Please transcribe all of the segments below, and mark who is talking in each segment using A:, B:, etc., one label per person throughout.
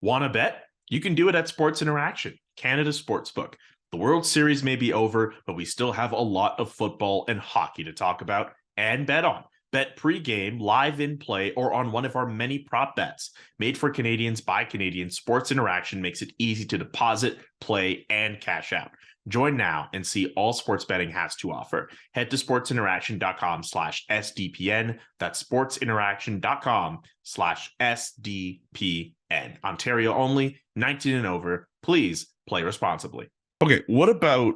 A: Want to bet? You can do it at Sports Interaction, Canada's sportsbook. The World Series may be over, but we still have a lot of football and hockey to talk about and bet on. Bet pre-game, live in play, or on one of our many prop bets. Made for Canadians by Canadians, Sports Interaction makes it easy to deposit, play, and cash out. Join now and see all sports betting has to offer. Head to sportsinteraction.com/SDPN. That's sportsinteraction.com/SDPN. Ontario only, 19 and over. Please play responsibly.
B: Okay, what about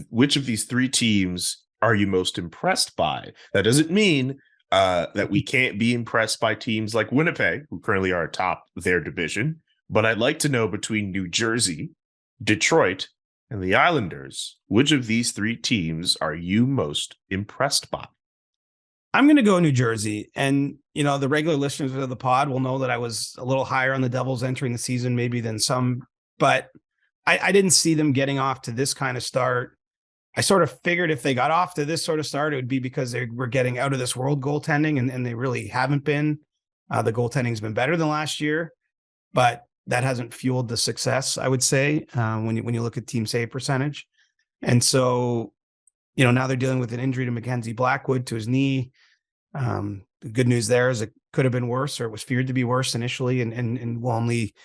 B: which of these three teams are you most impressed by? That doesn't mean that we can't be impressed by teams like Winnipeg, who currently are atop their division. But I'd like to know, between New Jersey, Detroit, and the Islanders, which of these three teams are you most impressed by?
C: I'm going to go New Jersey. And, the regular listeners of the pod will know that I was a little higher on the Devils entering the season maybe than some, but I didn't see them getting off to this kind of start. I sort of figured if they got off to this sort of start, it would be because they were getting out of this world goaltending, and they really haven't been. The goaltending's been better than last year, but that hasn't fueled the success, I would say, when you look at team save percentage. And so, now they're dealing with an injury to Mackenzie Blackwood to his knee. The good news there is it could have been worse, or it was feared to be worse initially, and will only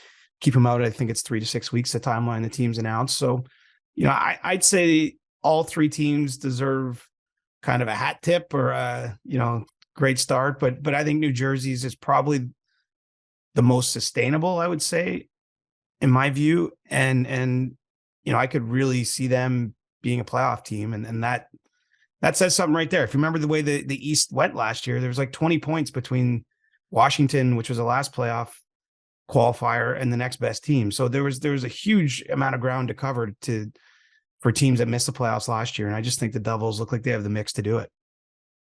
C: keep him out. I think it's 3 to 6 weeks, the timeline the team's announced. So, I'd say all three teams deserve kind of a hat tip or a, great start. But I think New Jersey's is probably the most sustainable, I would say, in my view. And I could really see them being a playoff team. And that says something right there. If you remember the way the East went last year, there was like 20 points between Washington, which was the last playoff qualifier, and the next best team. So there was a huge amount of ground to cover for teams that missed the playoffs last year. And I just think the Devils look like they have the mix to do it.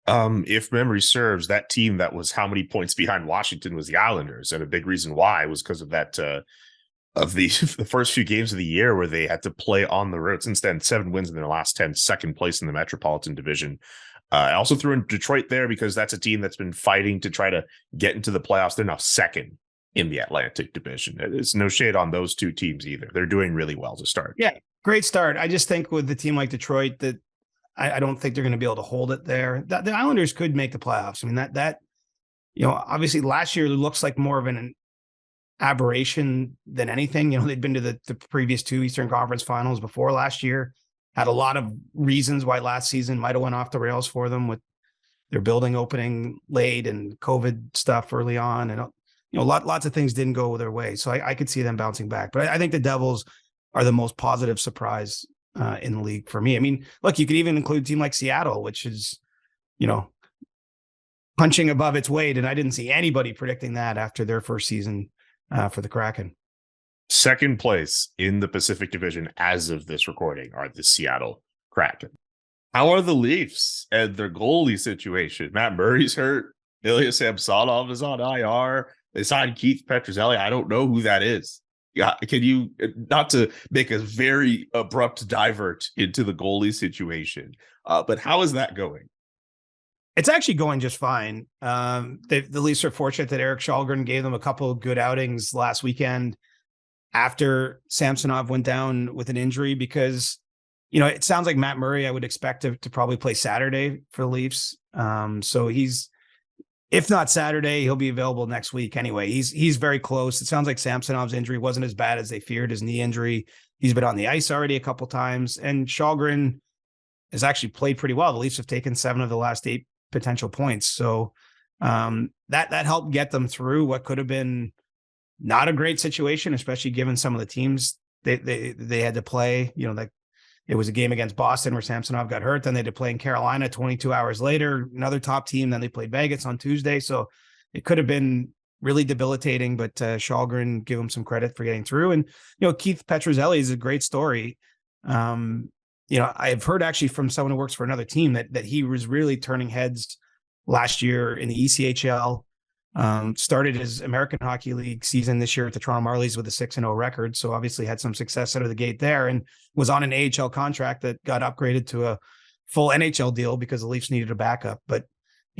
B: If memory serves, that team that was how many points behind Washington was the Islanders. And a big reason why was because of that, of the first few games of the year where they had to play on the road. Since then, 7 wins in their last 10, second place in the Metropolitan Division. I also threw in Detroit there because that's a team that's been fighting to try to get into the playoffs. They're now second in the Atlantic Division. It's no shade on those two teams either. They're doing really well to start.
C: Yeah, great start. I just think with a team like Detroit that I don't think they're going to be able to hold it there. The Islanders could make the playoffs. I mean, that obviously last year looks like more of an aberration than anything. They'd been to the previous 2 Eastern Conference finals before last year, had a lot of reasons why last season might have went off the rails for them with their building opening late and COVID stuff early on. And, lots of things didn't go their way. So I could see them bouncing back. But I think the Devils are the most positive surprise in the league for me. I mean, look, you could even include a team like Seattle, which is, punching above its weight. And I didn't see anybody predicting that after their first season for the Kraken.
B: Second place in the Pacific Division as of this recording are the Seattle Kraken. How are the Leafs and their goalie situation? Matt Murray's hurt. Ilya Samsonov is on IR. They signed Keith Petruzzelli. I don't know who that is. Yeah, can you, not to make a very abrupt divert into the goalie situation, but how is that going?
C: It's actually going just fine. The Leafs are fortunate that Eric Kallgren gave them a couple of good outings last weekend after Samsonov went down with an injury, because, it sounds like Matt Murray, I would expect to probably play Saturday for the Leafs. So if not Saturday, he'll be available next week. Anyway, he's very close. It sounds like Samsonov's injury wasn't as bad as they feared, his knee injury. He's been on the ice already a couple times, and Kallgren has actually played pretty well. The Leafs have taken 7 of the last 8 potential points. So that helped get them through what could have been not a great situation, especially given some of the teams they had to play. Like it was a game against Boston where Samsonov got hurt. Then they had to play in Carolina 22 hours later, another top team. Then they played Vegas on Tuesday. So it could have been really debilitating, but Kallgren, give him some credit for getting through. And, Keith Petruzzelli is a great story. I've heard actually from someone who works for another team that he was really turning heads last year in the ECHL. Started his American Hockey League season this year at the Toronto Marlies with a 6-0 record. So obviously had some success out of the gate there, and was on an AHL contract that got upgraded to a full NHL deal because the Leafs needed a backup. But,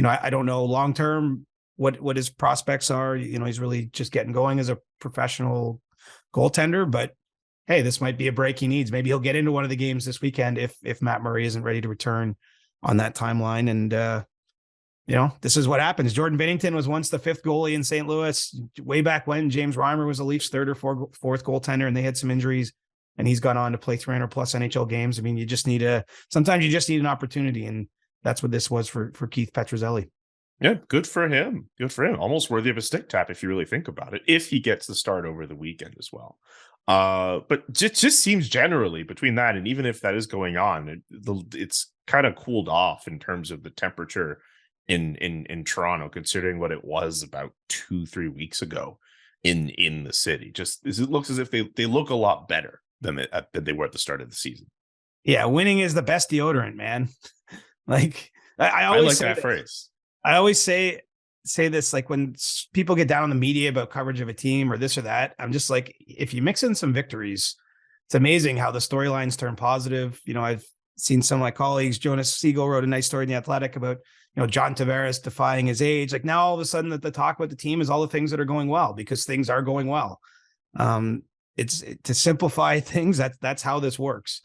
C: I don't know long-term what his prospects are. He's really just getting going as a professional goaltender, but hey, this might be a break he needs. Maybe he'll get into one of the games this weekend if Matt Murray isn't ready to return on that timeline. And this is what happens. Jordan Binnington was once the 5th goalie in St. Louis way back when. James Reimer was the Leafs 3rd or 4th goaltender, and they had some injuries, and he's gone on to play 300 plus NHL games. I mean, sometimes you just need an opportunity, and that's what this was for Keith Petruzzelli.
B: Yeah, good for him. Good for him. Almost worthy of a stick tap if you really think about it, if he gets the start over the weekend as well. But it just seems generally between that, and even if that is going on, it's kind of cooled off in terms of the temperature in Toronto, considering what it was about 2-3 weeks ago in the city. Just it looks as if they look a lot better than they were at the start of the season.
C: Yeah, winning is the best deodorant, man. Like I always
B: like
C: say
B: that phrase.
C: I always say this, like when people get down on the media about coverage of a team or this or that, I'm just like, if you mix in some victories, it's amazing how the storylines turn positive. I've seen some of my colleagues, Jonas Siegel wrote a nice story in The Athletic about, John Tavares defying his age. Like now all of a sudden that the talk about the team is all the things that are going well, because things are going well. It's to simplify things. That's how this works.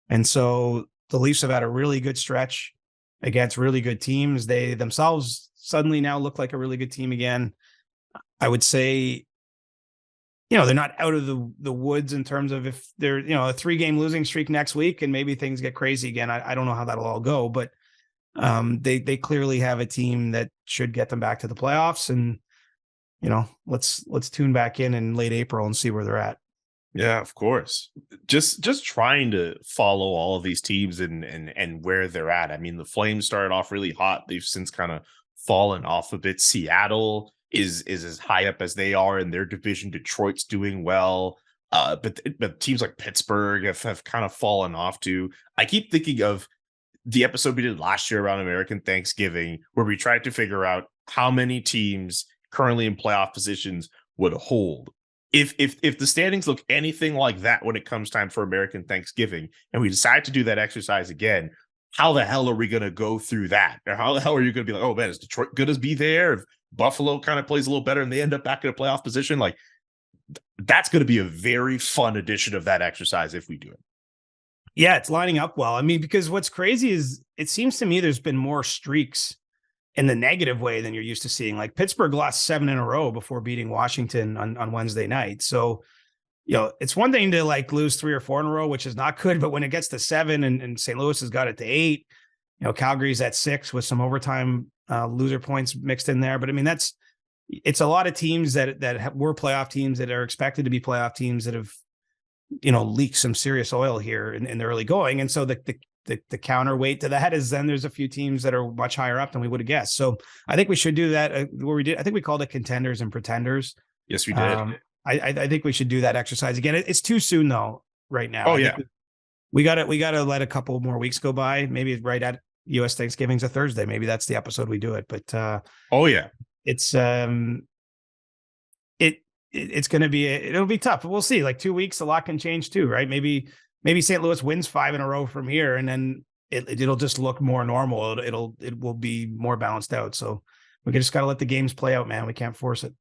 C: And so the Leafs have had a really good stretch against really good teams. They themselves suddenly now look like a really good team again. I would say, they're not out of the woods in terms of if they're, a 3-game losing streak next week and maybe things get crazy again. I don't know how that'll all go, but they clearly have a team that should get them back to the playoffs. And, let's tune back in late April and see where they're at.
B: Yeah, of course. Just trying to follow all of these teams and where they're at. I mean, the Flames started off really hot. They've since kind of fallen off a bit. Seattle is as high up as they are in their division. Detroit's doing well. But teams like Pittsburgh have kind of fallen off too. I keep thinking of the episode we did last year around American Thanksgiving, where we tried to figure out how many teams currently in playoff positions would hold. If the standings look anything like that when it comes time for American Thanksgiving, and we decide to do that exercise again, how the hell are we going to go through that? Or how the hell are you going to be like, oh man, is Detroit going to be there? If Buffalo kind of plays a little better and they end up back in a playoff position, like that's going to be a very fun edition of that exercise if we do it.
C: Yeah, it's lining up well. I mean, because what's crazy is it seems to me there's been more streaks in the negative way than you're used to seeing. Like Pittsburgh lost 7 in a row before beating Washington on Wednesday night. So, it's one thing to like lose 3 or 4 in a row, which is not good. But when it gets to 7 and St. Louis has got it to 8, Calgary's at 6 with some overtime loser points mixed in there. But I mean, it's a lot of teams that were playoff teams that are expected to be playoff teams that have, leaked some serious oil here in the early going. And so the counterweight to that is then there's a few teams that are much higher up than we would have guessed. So I think we should do that where we did. I think we called it contenders and pretenders.
B: Yes, we did.
C: I think we should do that exercise again. It's too soon though, right now.
B: Oh yeah.
C: We got to let a couple more weeks go by. Maybe right at US Thanksgiving's a Thursday. Maybe that's the episode we do it. But
B: oh yeah,
C: it's it's going to be, it'll be tough. We'll see. Like 2 weeks, a lot can change too, right? Maybe St. Louis wins 5 in a row from here, and then it'll just look more normal. It will be more balanced out. So we just got to let the games play out, man. We can't force it.